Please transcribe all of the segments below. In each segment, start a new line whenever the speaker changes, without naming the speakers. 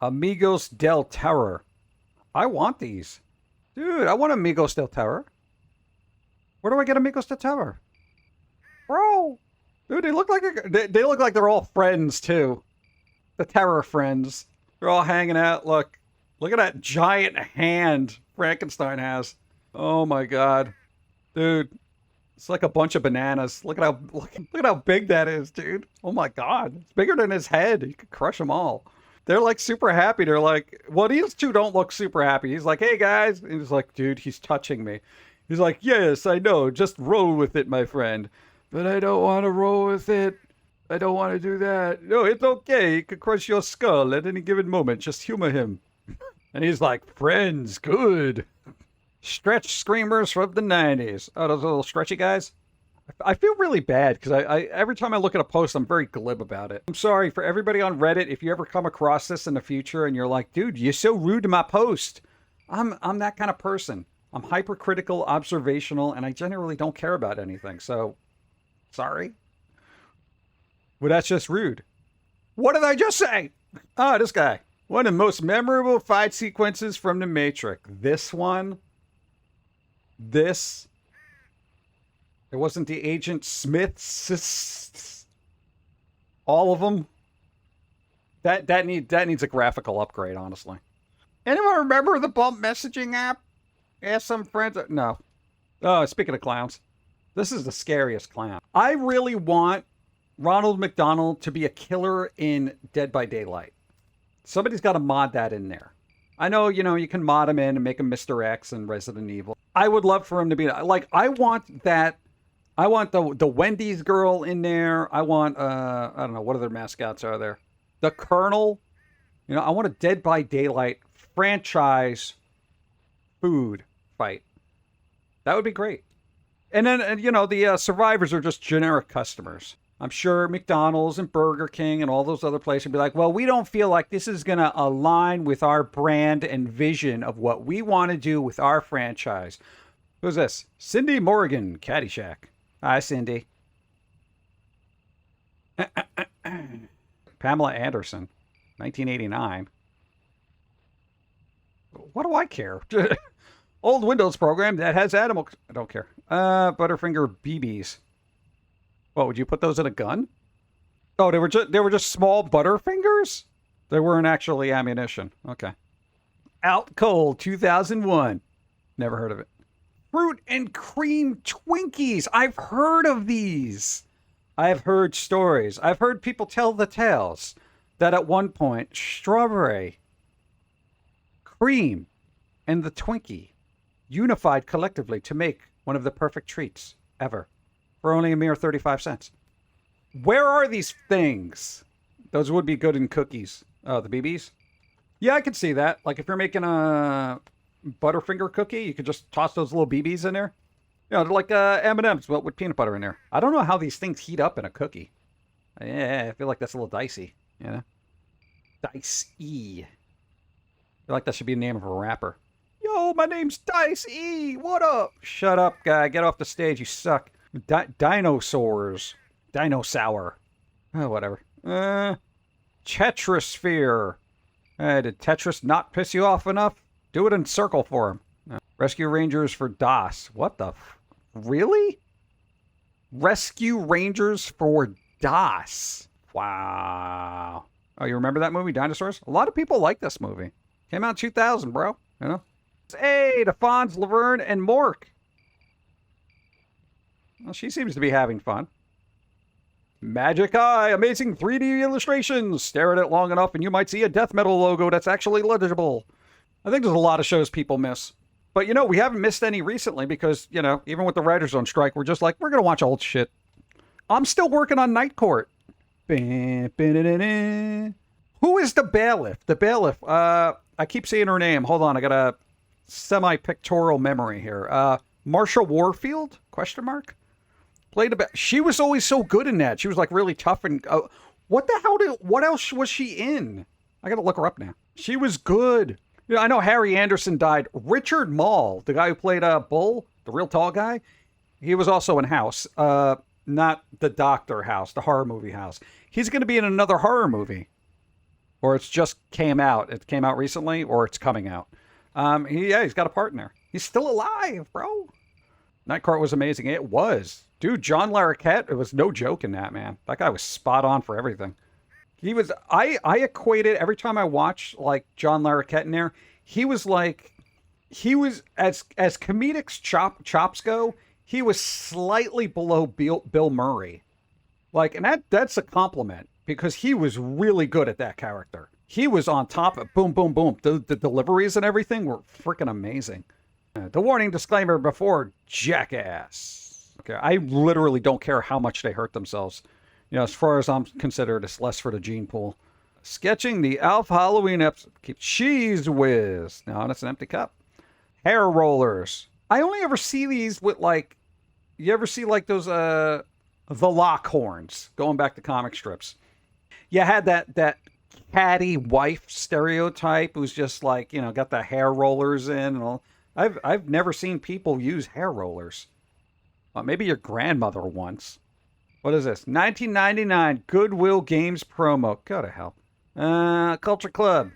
Amigos del Terror. I want these. Dude, I want Amigos del Terror. Where do I get Amigos del Terror? Bro. Dude, they look like they look like they're all friends too. The Terror friends. They're all hanging out. Look at that giant hand Frankenstein has. Oh my god. Dude, it's like a bunch of bananas. Look at how big that is, dude. Oh my god. It's bigger than his head. You could crush them all. They're like super happy. They're like, well, these two don't look super happy. He's like, hey guys. And he's like, dude, he's touching me. He's like, yes, I know. Just roll with it, my friend. But I don't want to roll with it. I don't want to do that. No, it's okay. He could crush your skull at any given moment. Just humor him. And he's like, friends, good. Stretch screamers from the 90s. Oh, those little stretchy guys? I feel really bad because I every time I look at a post, I'm very glib about it. I'm sorry for everybody on Reddit. If you ever come across this in the future and you're like, dude, you're so rude to my post. I'm that kind of person. I'm hypercritical, observational, and I generally don't care about anything. So, sorry. Well, that's just rude. What did I just say? Oh, this guy. One of the most memorable fight sequences from The Matrix. This one. This. It wasn't the Agent Smiths. All of them. That needs a graphical upgrade, honestly. Anyone remember the bump messaging app? Ask some friends. No. Oh, speaking of clowns. This is the scariest clown. I really want Ronald McDonald to be a killer in Dead by Daylight. Somebody's got to mod that in there. I know, you can mod him in and make him Mr. X and Resident Evil. I would love for him to be like, I want that. I want the Wendy's girl in there. I want, I don't know, what other mascots are there? The Colonel. I want a Dead by Daylight franchise food fight. That would be great. And then, the survivors are just generic customers. I'm sure McDonald's and Burger King and all those other places would be like, well, we don't feel like this is going to align with our brand and vision of what we want to do with our franchise. Who's this? Cindy Morgan, Caddyshack. Hi, Cindy. Pamela Anderson, 1989. What do I care? Old Windows program that has animal... I don't care. Butterfinger BBs. What, would you put those in a gun? Oh, they were just small Butterfingers? They weren't actually ammunition. Okay. Out Cold 2001. Never heard of it. Fruit and cream Twinkies. I've heard of these. I've heard stories. I've heard people tell the tales that at one point, strawberry, cream, and the Twinkie unified collectively to make one of the perfect treats ever for only a mere 35 cents. Where are these things? Those would be good in cookies. Oh, the BBs? Yeah, I could see that. Like if you're making a Butterfinger cookie, you could just toss those little BBs in there. They're like M&M's but with peanut butter in there. I don't know how these things heat up in a cookie. Yeah, I feel like that's a little dicey, Dice-E. I feel like that should be the name of a rapper. Yo, my name's Dice-E. What up? Shut up, guy. Get off the stage. You suck. Dinosaurs. Dinosaur. Oh, whatever. Tetrasphere. Did Tetris not piss you off enough? Do it in circle for him. Rescue Rangers for DOS. What the really? Rescue Rangers for DOS. Wow. Oh, you remember that movie, Dinosaurs? A lot of people like this movie. Came out in 2000, bro. Hey, to Fonz, Laverne, and Mork. Well, she seems to be having fun. Magic Eye, amazing 3D illustrations. Stare at it long enough and you might see a death metal logo that's actually legible. I think there's a lot of shows people miss. But, we haven't missed any recently because, even with the writers on strike, we're just like, we're going to watch old shit. I'm still working on Night Court. Who is the bailiff? The bailiff. I keep saying her name. Hold on, I got a semi-pictorial memory here. Marsha Warfield? Question mark? Played a She was always so good in that. She was like really tough and what else was she in? I gotta look her up now. She was good. I know Harry Anderson died. Richard Mall, the guy who played Bull, the real tall guy, he was also in House. Not the Doctor House, the horror movie House. He's gonna be in another horror movie. or it's just came out. It came out recently, or it's coming out. He's got a part in there. He's still alive, bro. Night Court was amazing. It was. Dude, John Larroquette, it was no joke in that, man. That guy was spot on for everything. He was, I equated, every time I watch, like, John Larroquette in there, he was, as comedic chops go, he was slightly below Bill Murray. Like, and that's a compliment, because he was really good at that character. He was on top of boom, boom, boom. The deliveries and everything were freaking amazing. The warning disclaimer before jackass. Okay, I literally don't care how much they hurt themselves. As far as I'm considered, it's less for the gene pool. Sketching the Alf Halloween episode. Cheese whiz. No, that's an empty cup. Hair rollers. I only ever see these with, like, you ever see, like, those, the Lockhorns, going back to comic strips. You had that catty wife stereotype who's just, like, got the hair rollers in and all. I've never seen people use hair rollers. Well, maybe your grandmother once. What is this? 1999 Goodwill Games promo. Go to hell. Culture Club.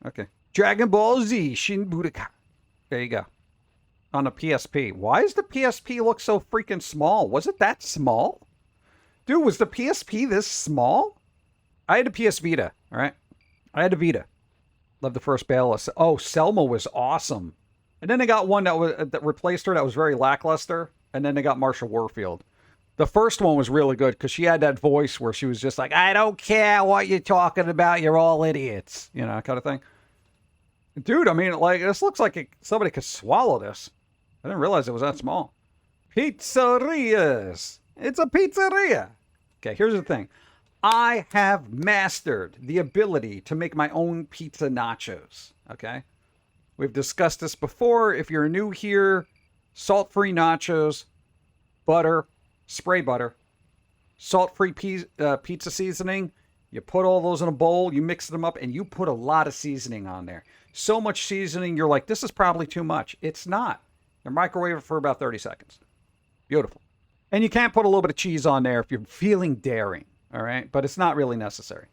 Okay. Dragon Ball Z Shin Budokai. There you go. On the PSP. Why does the PSP look so freaking small? Was it that small? Dude, was the PSP this small? I had a PS Vita, all right? I had a Vita. Loved the first battle. Oh, Selma was awesome. And then they got one that replaced her that was very lackluster. And then they got Marsha Warfield. The first one was really good because she had that voice where she was just like, I don't care what you're talking about. You're all idiots. Kind of thing. Dude, I mean, like, this looks like somebody could swallow this. I didn't realize it was that small. Pizzerias. It's a pizzeria. Okay, here's the thing. I have mastered the ability to make my own pizza nachos. Okay? We've discussed this before. If you're new here, salt-free nachos, butter, spray butter, salt-free pizza seasoning. You put all those in a bowl, you mix them up, and you put a lot of seasoning on there. So much seasoning, you're like, this is probably too much. It's not. You microwave it for about 30 seconds. Beautiful. And you can't put a little bit of cheese on there if you're feeling daring, all right? But it's not really necessary.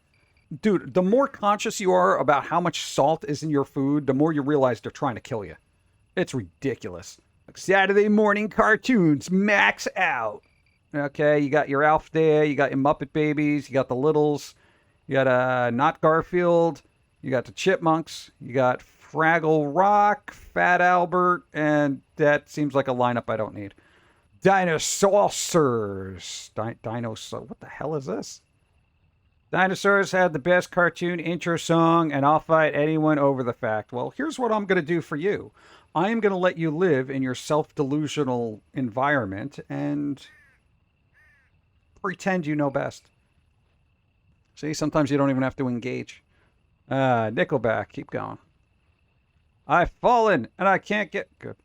Dude, the more conscious you are about how much salt is in your food, the more you realize they're trying to kill you. It's ridiculous. Like Saturday morning cartoons, max out. Okay, you got your Alf there, you got your Muppet Babies, you got the Littles, you got Not Garfield, you got the Chipmunks, you got Fraggle Rock, Fat Albert, and that seems like a lineup I don't need. Dinosaurs. Dinosaur. What the hell is this? Dinosaurs had the best cartoon intro song, and I'll fight anyone over the fact. Well, here's what I'm going to do for you. I am going to let you live in your self-delusional environment and pretend you know best. See, sometimes you don't even have to engage. Nickelback, keep going. I've fallen, and I can't get... Good.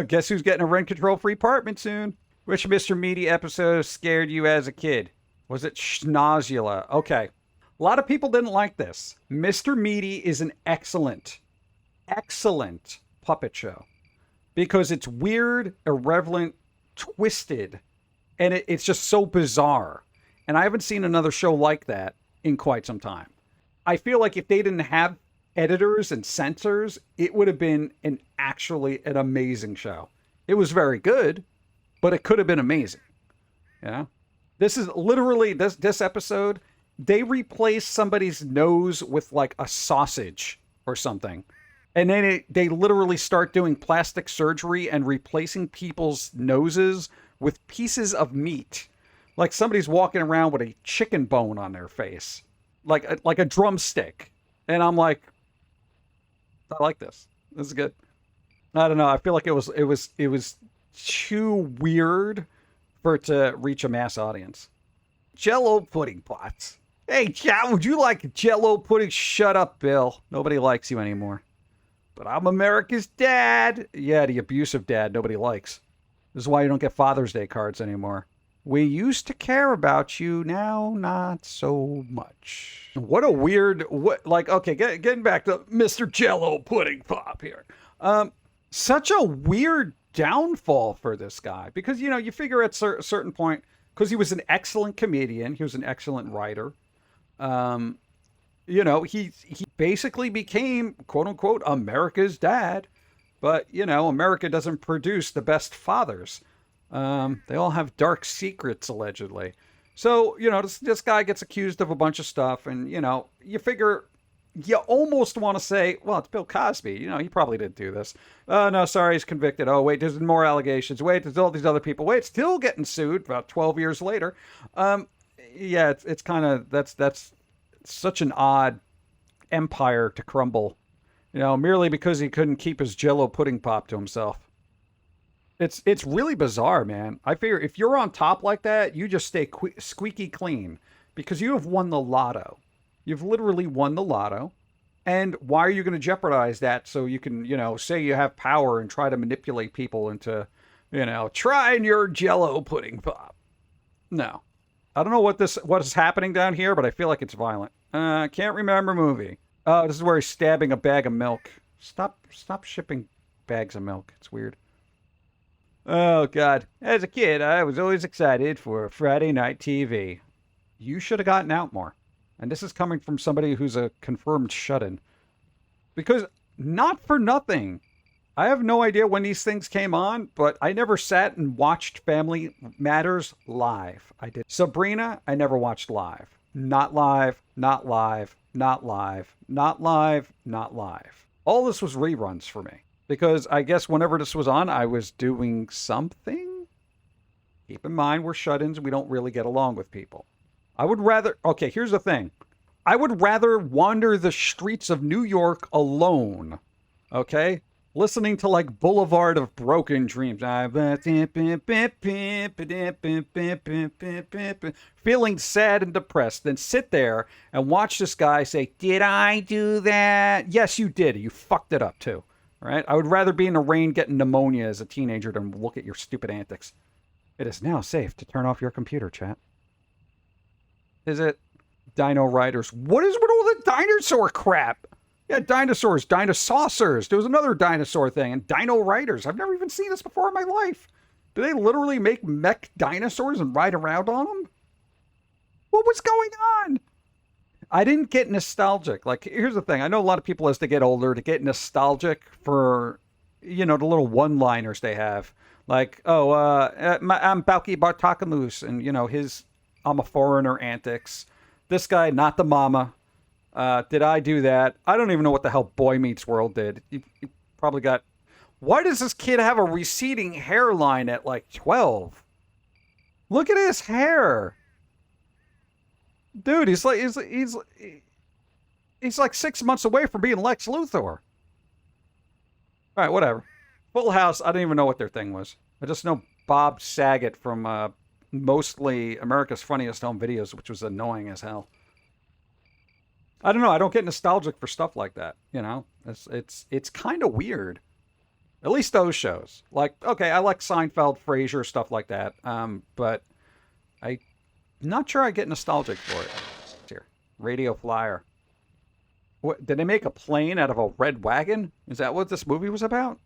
Guess who's getting a rent control-free apartment soon? Which Mr. Meaty episode scared you as a kid? Was it Schnozzula? Okay. A lot of people didn't like this. Mr. Meaty is an excellent puppet show. Because it's weird, irreverent, twisted, and it's just so bizarre. And I haven't seen another show like that in quite some time. I feel like if they didn't have editors and censors, it would have been actually an amazing show. It was very good, but it could have been amazing. Yeah. This is literally this episode. They replaced somebody's nose with like a sausage or something. And then they literally start doing plastic surgery and replacing people's noses with pieces of meat. Like somebody's walking around with a chicken bone on their face. Like a drumstick. And I'm like, I like this. This is good. I don't know. I feel like it was too weird for it to reach a mass audience. Jell-O pudding pots. Hey, chat, would you like a Jell-O pudding? Shut up, Bill. Nobody likes you anymore. But I'm America's dad. Yeah, the abusive dad nobody likes. This is why you don't get Father's Day cards anymore. We used to care about you, now not so much. What a weird, okay, getting back to Mr. Jell-O Pudding Pop here. Such a weird downfall for this guy. Because, you figure at a certain point, because he was an excellent comedian. He was an excellent writer. Um, you know, he basically became quote unquote America's dad. But you know, America doesn't produce the best fathers. They all have dark secrets allegedly. So you know, this guy gets accused of a bunch of stuff, and you know, you figure you almost want to say, well, it's Bill Cosby. You know, he probably didn't do this. Oh, no, sorry, he's convicted. Oh, wait, there's more allegations. Wait, there's all these other people. Wait, still getting sued about 12 years later. Um, yeah, it's kind of, that's such an odd empire to crumble, you know, merely because he couldn't keep his Jello pudding pop to himself. It's really bizarre, man. I figure if you're on top like that, you just stay squeaky clean because you have won the lotto. You've literally won the lotto. And why are you going to jeopardize that so you can, you know, say you have power and try to manipulate people into, you know, trying your Jello pudding pop? No. I don't know what is happening down here, but I feel like it's violent. I can't remember movie. Oh, this is where he's stabbing a bag of milk. Stop shipping bags of milk. It's weird. Oh, God. As a kid, I was always excited for Friday night TV. You should have gotten out more. And this is coming from somebody who's a confirmed shut-in. Because, not for nothing, I have no idea when these things came on, but I never sat and watched Family Matters live. I did. Sabrina, I never watched live. Not live, not live, not live, not live, not live. All this was reruns for me. Because I guess whenever this was on, I was doing something. Keep in mind, we're shut-ins. We don't really get along with people. I would rather... Okay, here's the thing. I would rather wander the streets of New York alone. Okay? Listening to, like, Boulevard of Broken Dreams. Feeling sad and depressed. Then sit there and watch this guy say, did I do that? Yes, you did. You fucked it up, too. All right? I would rather be in the rain getting pneumonia as a teenager than look at your stupid antics. It is now safe to turn off your computer, chat. Is it Dino Riders? What is with all the dinosaur crap? Yeah, dinosaurs, dinosaurs. There was another dinosaur thing, and Dino Riders. I've never even seen this before in my life. Do they literally make mech dinosaurs and ride around on them? What was going on? I didn't get nostalgic. Like, here's the thing. I know a lot of people as they get older to get nostalgic for, you know, the little one-liners they have. Like, oh, I'm Balky Bartakamoose, and, you know, his I'm a foreigner antics. This guy, not the mama. Did I do that? I don't even know what the hell Boy Meets World did. He probably got... Why does this kid have a receding hairline at like 12? Look at his hair. Dude, he's like 6 months away from being Lex Luthor. All right, whatever. Full House, I don't even know what their thing was. I just know Bob Saget from mostly America's Funniest Home Videos, which was annoying as hell. I don't know. I don't get nostalgic for stuff like that. You know, it's kind of weird. At least those shows. Like, okay, I like Seinfeld, Frasier, stuff like that. But I'm not sure I get nostalgic for it. Here, Radio Flyer. What, did they make a plane out of a red wagon? Is that what this movie was about?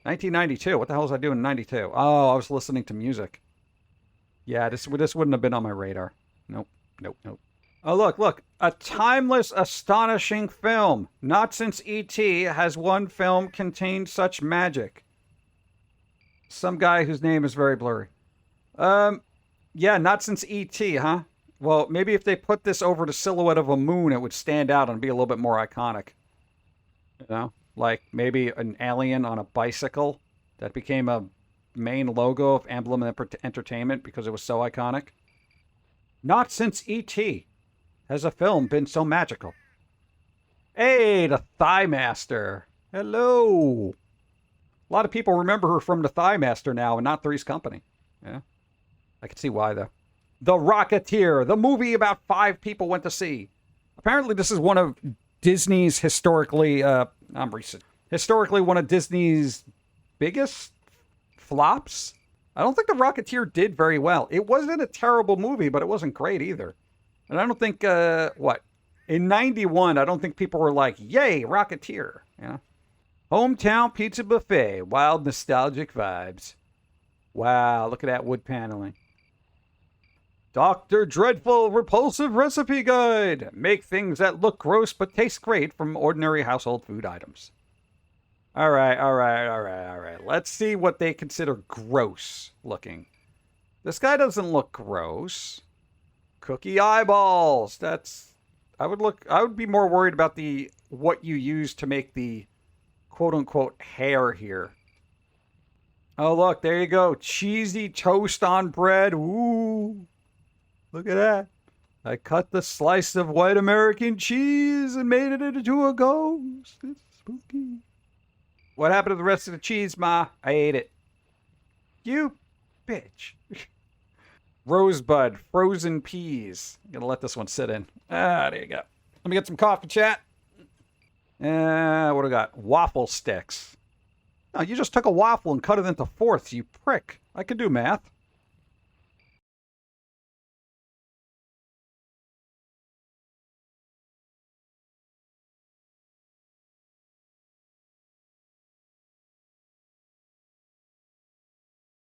1992. What the hell was I doing in 92? Oh, I was listening to music. Yeah, this wouldn't have been on my radar. Nope. Oh, look. A timeless, astonishing film. Not since E.T. has one film contained such magic. Some guy whose name is very blurry. Yeah, not since E.T., huh? Well, maybe if they put this over the silhouette of a moon, it would stand out and be a little bit more iconic. You know? Like maybe an alien on a bicycle that became a main logo of Emblem Entertainment because it was so iconic. Not since E.T. has a film been so magical. Hey, the Thigh Master. Hello. A lot of people remember her from the Thigh Master now and not Three's Company. Yeah. I can see why, though. The Rocketeer, the movie about 5 people went to see. Apparently, this is one of Disney's historically one of Disney's biggest flops. I don't think The Rocketeer did very well. It wasn't a terrible movie, but it wasn't great either. And I don't think, in 91, I don't think people were like, yay, Rocketeer. You know? Hometown Pizza Buffet, wild nostalgic vibes. Wow, look at that wood paneling. Dr. Dreadful Repulsive Recipe Guide. Make things that look gross but taste great from ordinary household food items. All right. Let's see what they consider gross looking. This guy doesn't look gross. Cookie eyeballs. I would be more worried about what you use to make the quote unquote hair here. Oh, look, there you go. Cheesy toast on bread. Ooh. Look at that. I cut the slice of white American cheese and made it into a ghost. It's spooky. What happened to the rest of the cheese, Ma? I ate it. You bitch. Rosebud, frozen peas. I'm going to let this one sit in. There you go. Let me get some coffee, chat. What do I got? Waffle sticks. No, you just took a waffle and cut it into fourths, you prick. I can do math.